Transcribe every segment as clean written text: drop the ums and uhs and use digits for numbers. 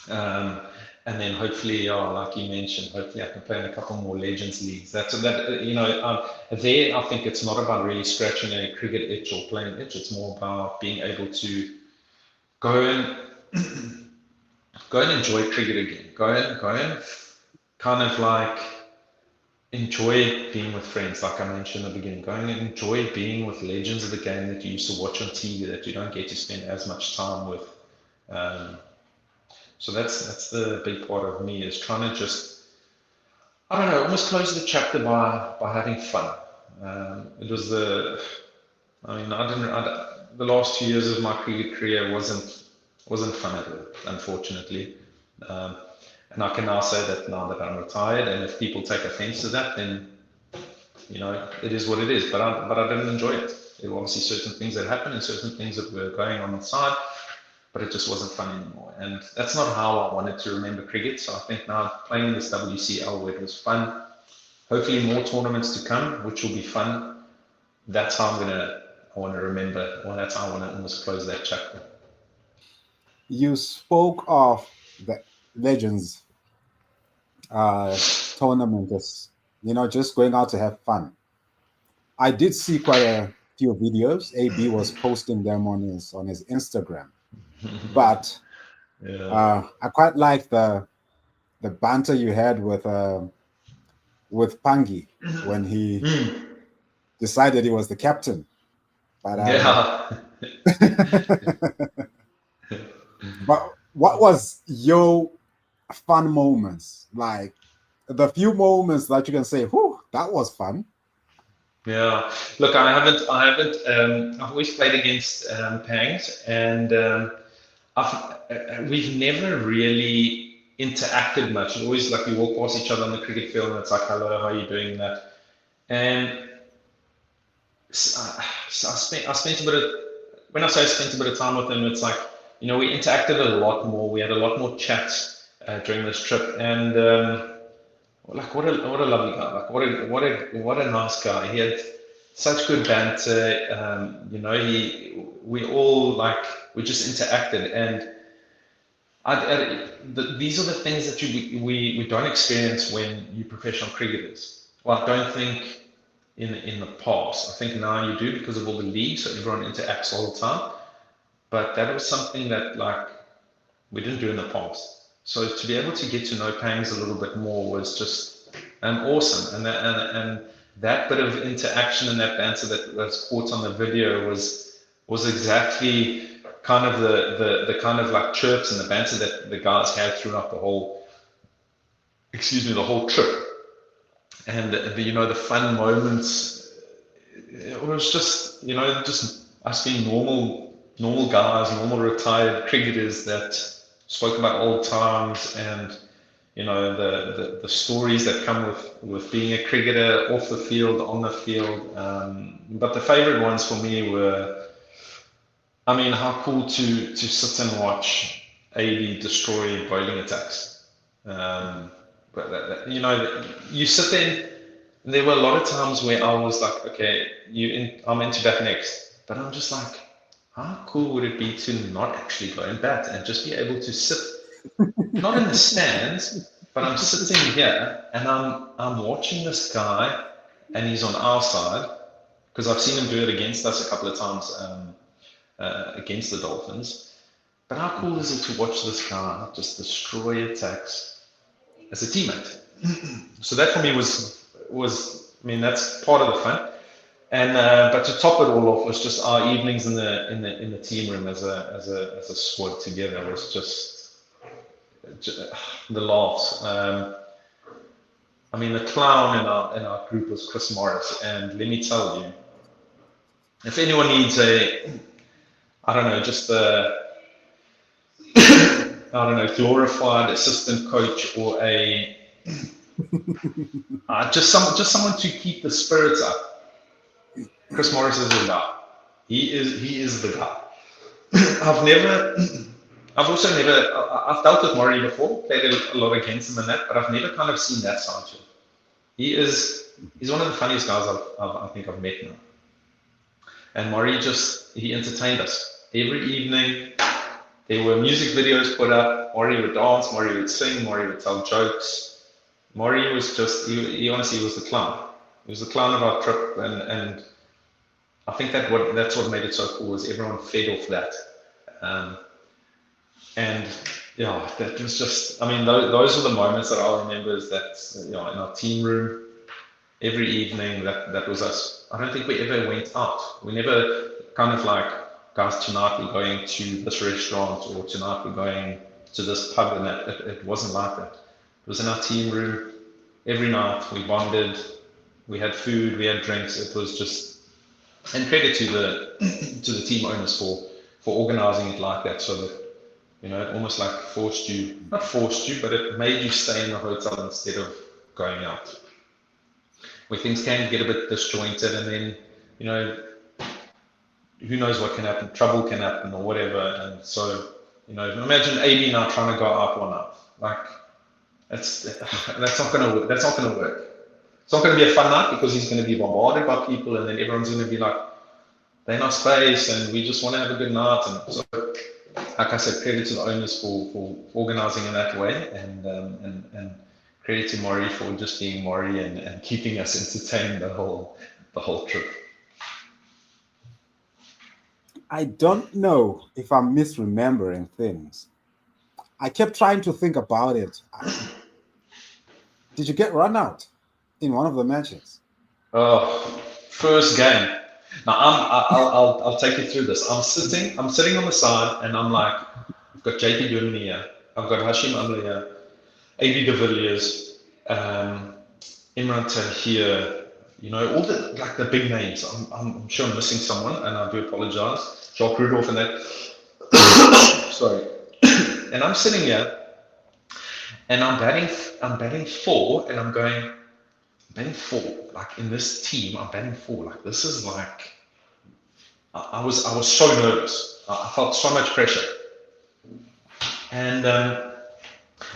Um, and then hopefully, like you mentioned, hopefully I can play in a couple more Legends leagues. There I think it's not about really scratching a cricket itch or playing itch. It's more about being able to go and go and enjoy cricket again. Go and kind of like enjoy being with friends, like I mentioned in the beginning. Go and enjoy being with legends of the game that you used to watch on TV that you don't get to spend as much time with. Um, so that's the big part of me is trying to just, I don't know, almost close the chapter by having fun. It was I mean, the last 2 years of my cricket career wasn't fun at all, unfortunately. Um, and I can now say that now that I'm retired, and if people take offense to that, then it is what it is. But I didn't enjoy it. There were obviously certain things that happened and certain things that were going on inside, but it just wasn't fun anymore. And that's not how I wanted to remember cricket. So I think now playing in this WCL where it was fun, hopefully more tournaments to come, which will be fun. That's how I want to remember, or that's how I want to almost close that chapter. You spoke of the Legends uh, tournament as, just going out to have fun. I did see quite a few videos. AB was posting them on his Instagram, but Yeah. I quite like the banter you had with Pangi when he decided he was the captain. But Yeah. but what was your fun moments like? The few moments that you can say, "Whew, that was fun." Yeah. Look, I've always played against Pangs, and we've never really interacted much. It's always like we walk past each other on the cricket field, and it's like, "Hello, how are you doing?" That, and I spent a bit of when I say I spent a bit of time with him, it's like we interacted a lot more. We had a lot more chats during this trip, and like what a lovely guy. Like what a nice guy. He had such good banter. We all like we just interacted, and these are the things that we don't experience when you professional cricketers. Well, I don't think in the past. I think now you do because of all the leagues, so everyone interacts all the time. But that was something that like we didn't do in the past. So to be able to get to know Pangs a little bit more was just awesome, and that bit of interaction and that banter that was caught on the video was exactly kind of the kind of like chirps and the banter that the guys had throughout the whole trip, and the fun moments. It was just us being normal guys, normal retired cricketers that spoke about old times and the stories that come with being a cricketer off the field, on the field. But the favorite ones for me were, I mean, how cool to sit and watch AB destroy bowling attacks. Um, but you sit there. And there were a lot of times where I was like, okay, I'm into bat next, but I'm just like, how cool would it be to not actually go and bat and just be able to sit, not in the stands, but I'm sitting here and I'm watching this guy, and he's on our side because I've seen him do it against us a couple of times against the Dolphins. But how cool is it to watch this guy just destroy attacks as a teammate? So that for me was I mean that's part of the fun. And but to top it all off was just our evenings in the team room as a squad together was just the laughs. I mean the clown in our group was Chris Morris, and let me tell you, if anyone needs I don't know just I don't know glorified assistant coach or a just someone to keep the spirits up, Chris Morris is the guy. He is the guy. I've never, I've also never, I've dealt with Murray before, played a lot against him and that, but I've never kind of seen that side to him. He's one of the funniest guys I think I've met now. And Murray he entertained us every evening. There were music videos put up. Maury would dance, Maury would sing, Maury would tell jokes. Maury was just, he honestly was the clown. He was the clown of our trip, and I think that's what made it so cool was everyone fed off that. Um, and yeah, that was just, I mean, those are the moments that I'll remember is that, in our team room, every evening, that was us. I don't think we ever went out. We never kind of like, guys, tonight we're going to this restaurant or tonight we're going to this pub, and it wasn't like that. It was in our team room. Every night we bonded, we had food, we had drinks. It was just, and credit to the to the team owners for organizing it like that, so that it almost like not forced you, but it made you stay in the hotel instead of going out. Where things can get a bit disjointed, and then who knows what can happen, trouble can happen or whatever. And so imagine AB now trying to go out one night, like that's not going to work. It's not going to be a fun night because he's going to be bombarded by people, and then everyone's going to be like, they're in our space and we just want to have a good night. And so, like I said, credit to the owners for organizing in that way, and credit to Maury for just being Maury and keeping us entertained the whole trip. I don't know if I'm misremembering things. I kept trying to think about it. Did you get run out in one of the matches? Oh, first game. Now I'll take you through this. I'm sitting on the side, and I'm like, I've got JP Durban here, I've got Hashim Amla here, AB de Villiers, Imran Tahir, all the big names. I'm sure I'm missing someone, and I do apologize. Jacques Rudolph and that. Sorry. And I'm sitting here, and I'm batting four, and I'm batting four. Like in this team, I'm batting four. Like this is like, I was so nervous. I felt so much pressure. And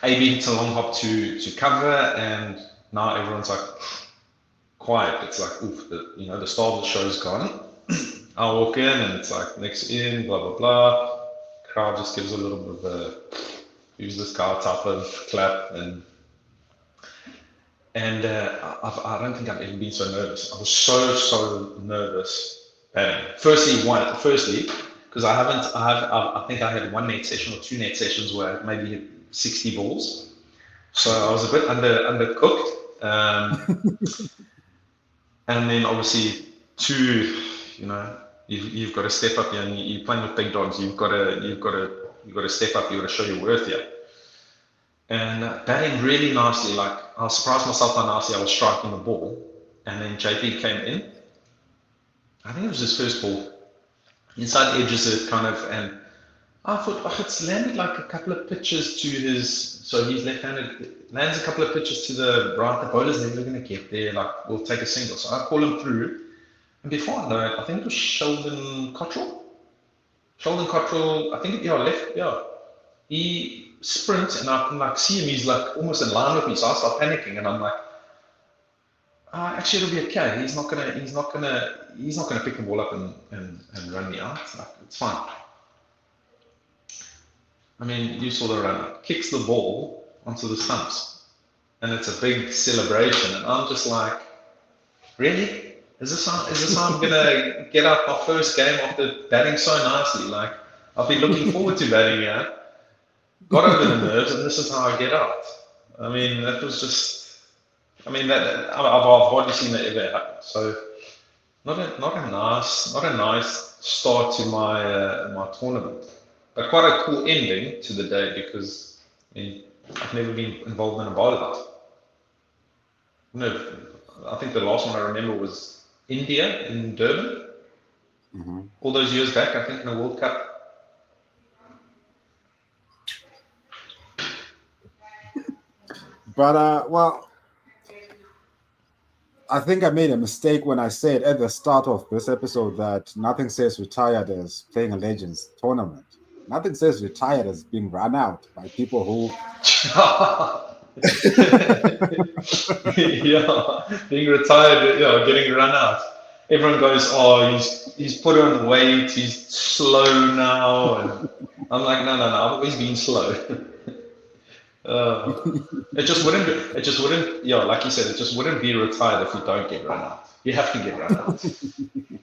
AB hits a long hop to cover, and now everyone's like quiet. It's like, oof, the star of the show's gone. I walk in, and it's like next in, blah blah blah. Crowd just gives a little bit of a who's this guy type of clap, and I don't think I've ever been so nervous. I was so nervous batting. Firstly, because I think I had one net session or two net sessions where I maybe hit 60 balls, so I was a bit undercooked. And then obviously you've got to step up here, and you're playing with big dogs. You've got to step up. You've got to show your worth here. And batting really nicely. Like I surprised myself how nicely I was striking the ball. And then JP came in. I think it was his first ball. Inside the edges it kind of, and I thought, oh, it's landed like a couple of pitches to so he's left-handed, lands a couple of pitches to the right. The bowler's never going to get there. Like, we'll take a single. So I call him through. And before I know it, I think it was Sheldon Cottrell. I think, left, yeah. He sprints, and I can like see him. He's like almost in line with me, so I start panicking, and I'm like, actually, it'll be okay. He's not gonna pick the ball up and run me out. Like, it's fine. I mean, you saw the run. Kicks the ball onto the stumps, and it's a big celebration. And I'm just like, really? Is this how I'm gonna get out my first game after batting so nicely? Like, I've been looking forward to batting here. Got over the nerves, and this is how I get out. I mean, that was just. I mean, that I've hardly seen that ever happen. So, not a nice start to my tournament, but quite a cool ending to the day, because I've never been involved in a bowler out. No, I think the last one I remember was India in Durban. Mm-hmm. All those years back, I think in a World Cup. But I think I made a mistake when I said at the start of this episode that nothing says retired as playing a Legends tournament. Nothing says retired as being run out by people who. Yeah, being retired, getting run out. everyone goes, oh, he's put on weight, he's slow now, and I'm like, no, I've always been slow. It just wouldn't, yeah, like you said, it just wouldn't be retired if you don't get run out. You have to get run out.